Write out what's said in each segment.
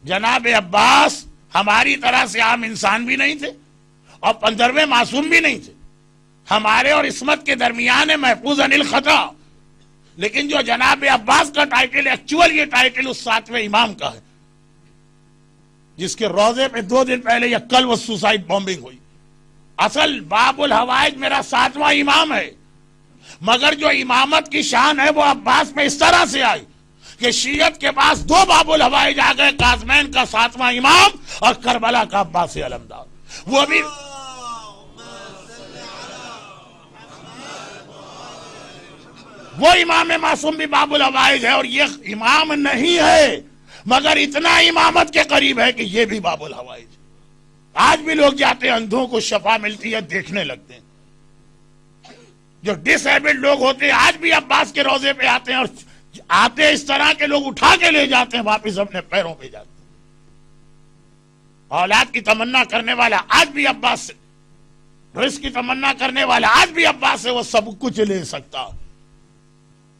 جناب عباس ہماری طرح سے عام انسان بھی نہیں تھے اور 15ویں معصوم بھی نہیں تھے. ہمارے اور عصمت کے درمیان ہے محفوظ عن الخطا. لیکن جو جناب عباس کا ٹائٹل ایکچوئل یہ ٹائٹل اس 7ویں امام کا ہے جس کے روضے پہ 2 دن پہلے یا کل وہ سوسائڈ بومبنگ ہوئی. اصل باب الحوائج میرا 7واں امام ہے، مگر جو امامت کی شان ہے وہ عباس میں اس طرح سے آئی کہ شیعت کے پاس 2 باب الحوائج آ گئے، کاظمین کا 7واں امام اور کربلا کا عباس علمدار. وہ بھی وہ امام معصوم بھی باب الحوائج ہے اور یہ امام نہیں ہے مگر اتنا امامت کے قریب ہے کہ یہ بھی باب الحوائج. آج بھی لوگ جاتے ہیں، اندھوں کو شفا ملتی ہے، دیکھنے لگتے ہیں. جو ڈس ایبلڈ لوگ ہوتے ہیں آج بھی عباس کے روضے پہ آتے ہیں اور آتے اس طرح کے لوگ اٹھا کے لے جاتے ہیں، واپس اپنے پیروں پہ جاتے ہیں. اولاد کی تمنا کرنے والا آج بھی عباس سے، رزق کی تمنا کرنے والا آج بھی عباس سے وہ سب کچھ لے سکتا.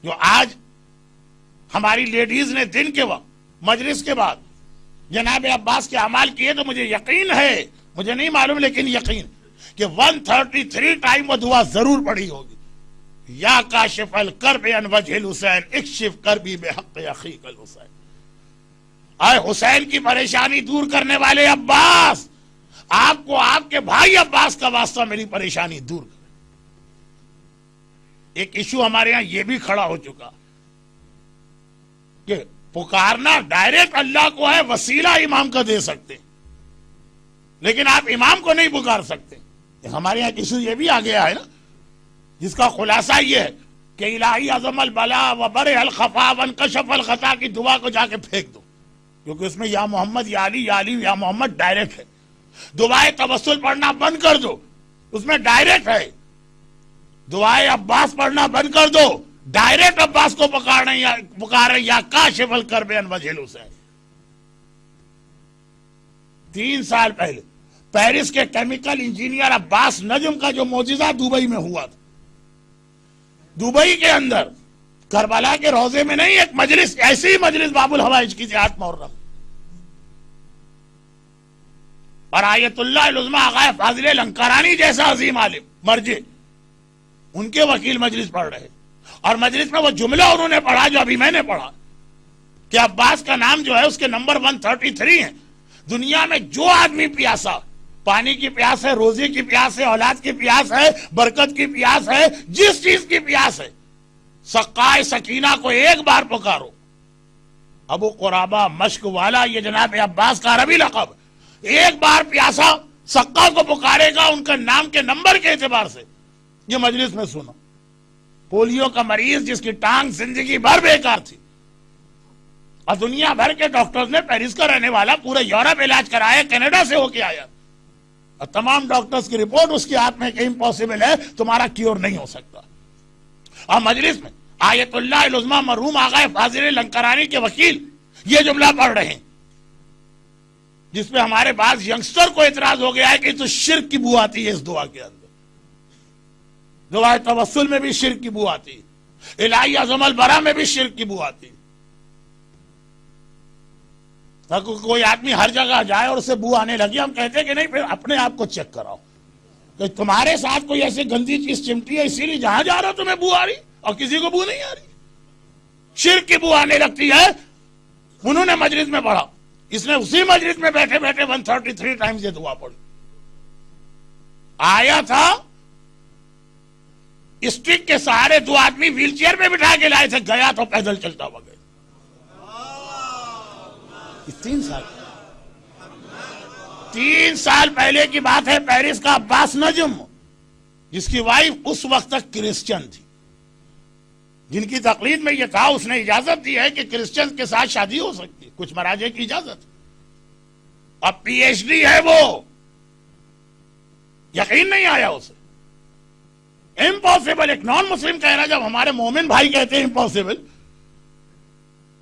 جو آج ہماری لیڈیز نے دن کے وقت مجلس کے بعد جناب عباس کے اعمال کیے تو مجھے یقین ہے، مجھے نہیں معلوم لیکن یقین کہ 133 ٹائم وہ دعا ضرور پڑھی ہوگی. یا کاشف الکرب عن وجہ الحسین اکشف کربی بحق اخیک الحسین. اے حسین کی پریشانی دور کرنے والے عباس، آپ کو آپ کے بھائی عباس کا واسطہ میری پریشانی دور کرے. ایک ایشو ہمارے ہاں یہ بھی کھڑا ہو چکا کہ پکارنا ڈائریکٹ اللہ کو ہے، وسیلہ امام کا دے سکتے لیکن آپ امام کو نہیں پکار سکتے. ہمارے یہاں ایشو یہ بھی آ گیا ہے نا، جس کا خلاصہ یہ ہے کہ الہی عظم البلا و برئ الخفا وانکشف الخطا کی دعا کو جا کے پھینک دو، کیونکہ اس میں یا محمد یا علی یا علی یا محمد ڈائریکٹ ہے. دعائے توسل پڑھنا بند کر دو، اس میں ڈائریکٹ ہے. دعائے عباس پڑھنا بند کر دو، ڈائریکٹ عباس کو پکارے یا کاشف الکرب عن وجہ الحسین. 3 سال پہلے پیرس کے کیمیکل انجینئر عباس نجم کا جو معجزہ دبئی میں ہوا تھا، دبئی کے اندر کربلا کے روضے میں نہیں، ایک مجلس، ایسی ہی مجلس باب الحوائج کی تھی 8 محرم، اور آیت اللہ العظمی آغا فاضل لنکرانی جیسا عظیم عالم مرجع ان کے وکیل مجلس پڑھ رہے، اور مجلس میں وہ جملہ انہوں نے پڑھا جو ابھی میں نے پڑھا کہ عباس کا نام جو ہے اس کے نمبر 133 ہیں. دنیا میں جو آدمی پیاسا، پانی کی پیاس ہے، روزی کی پیاس ہے، اولاد کی پیاس ہے، برکت کی پیاس ہے، جس چیز کی پیاس ہے، سقائے سکینہ کو ایک بار پکارو. ابو قرابہ مشک والا یہ جناب عباس کا عربی لقب، ایک بار پیاسا سقا کو پکارے گا ان کا نام کے نمبر کے اعتبار سے. یہ مجلس میں سنا پولیو کا مریض جس کی ٹانگ زندگی بھر بیکار تھی اور دنیا بھر کے ڈاکٹرز نے، پیرس کا رہنے والا پورے یورپ علاج کرایا، کینیڈا سے ہو کے آیا، اور تمام ڈاکٹرز کی رپورٹ اس کے ہاتھ میں کہ امپاسبل ہے، تمہارا کیور نہیں ہو سکتا. اور مجلس میں آیت اللہ العظمی مرحوم آغا فاضل لنکرانی کے وکیل یہ جملہ پڑھ رہے ہیں جس پہ ہمارے بعض ینگسٹر کو اعتراض ہو گیا ہے کہ تو شرک کی بو آتی ہے اس دعا کے اندر. دعائے توسل میں بھی شرک کی بو آتی، الہی عظم البرا میں بھی شرک کی بو آتی. کوئی آدمی ہر جگہ جائے اور اسے بو آنے لگی، ہم کہتے کہ نہیں، پھر اپنے آپ کو چیک کراؤ کہ تمہارے ساتھ کوئی ایسی گندی چیز چمٹی ہے اسی لیے جہاں جا رہا تمہیں بو آ رہی اور کسی کو بو نہیں آ رہی. شرک کی بو آنے لگتی ہے. انہوں نے مجلس میں پڑھا، اس نے اسی مجلس میں بیٹھے بیٹھے 133 ٹائمز یہ دعا پڑھی. آیا تھا اسٹک کے سہارے 2 آدمی ویل چیئر پہ بٹھا کے لائے تھے، گیا تو پیدل چلتا ہوا گیا. 3 سال پہلے کی بات ہے. پیرس کا عباس نجم جس کی وائف اس وقت تک کرسچن تھی، جن کی تقلید میں یہ تھا، اس نے اجازت دی ہے کہ کرسچن کے ساتھ شادی ہو سکتی ہے، کچھ مراجع کی اجازت. اب پی ایچ ڈی ہے وہ، یقین نہیں آیا اسے. امپاسبل ایک نان مسلم کہہ رہا، جب ہمارے مومن بھائی کہتے ہیں امپاسبل،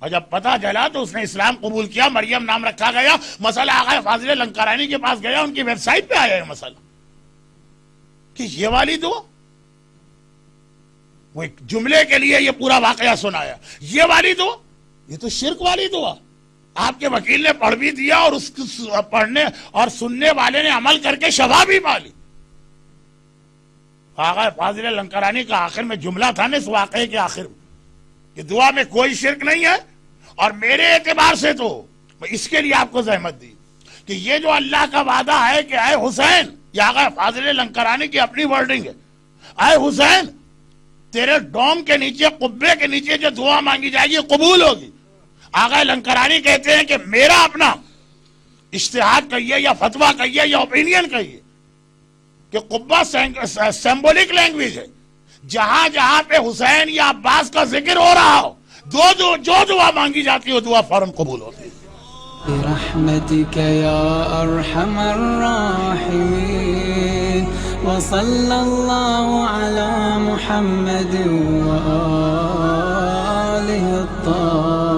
اور جب پتا چلا تو اس نے اسلام قبول کیا، مریم نام رکھا گیا. مسئلہ آغا فاضل لنکرانی کے پاس گیا، ان کی ویب سائٹ پہ آیا ہے مسئلہ کہ یہ والی دعا، وہ ایک جملے کے لیے یہ پورا واقعہ سنایا، یہ والی دعا، یہ تو شرک والی دعا. آپ کے وکیل نے پڑھ بھی دیا اور اس پڑھنے اور سننے والے نے عمل کر کے شفا بھی پالی. آقا فاضل لنکرانی کا آخر میں جملہ تھا نا اس واقعے کے آخر میں کہ دعا میں کوئی شرک نہیں ہے. اور میرے اعتبار سے تو میں اس کے لیے آپ کو زحمت دی کہ یہ جو اللہ کا وعدہ ہے کہ اے حسین، یہ آقا فاضل لنکرانی کی اپنی ورڈنگ ہے، اے حسین تیرے ڈوم کے نیچے، قبے کے نیچے جو دعا مانگی جائے گی قبول ہوگی. آقا لنکرانی کہتے ہیں کہ میرا اپنا اجتہاد کہیے یا فتویٰ کہیے یا اوپینین کہیے کہ قبہ سمبولک لینگویج ہے. جہاں جہاں پہ حسین یا عباس کا ذکر ہو رہا ہو، جو دعا مانگی جاتی ہے وہ دعا فوراً قبول ہوتی ہے. برحمتك يا أرحم الراحمين وصلى الله على محمد وآله الطاهرين.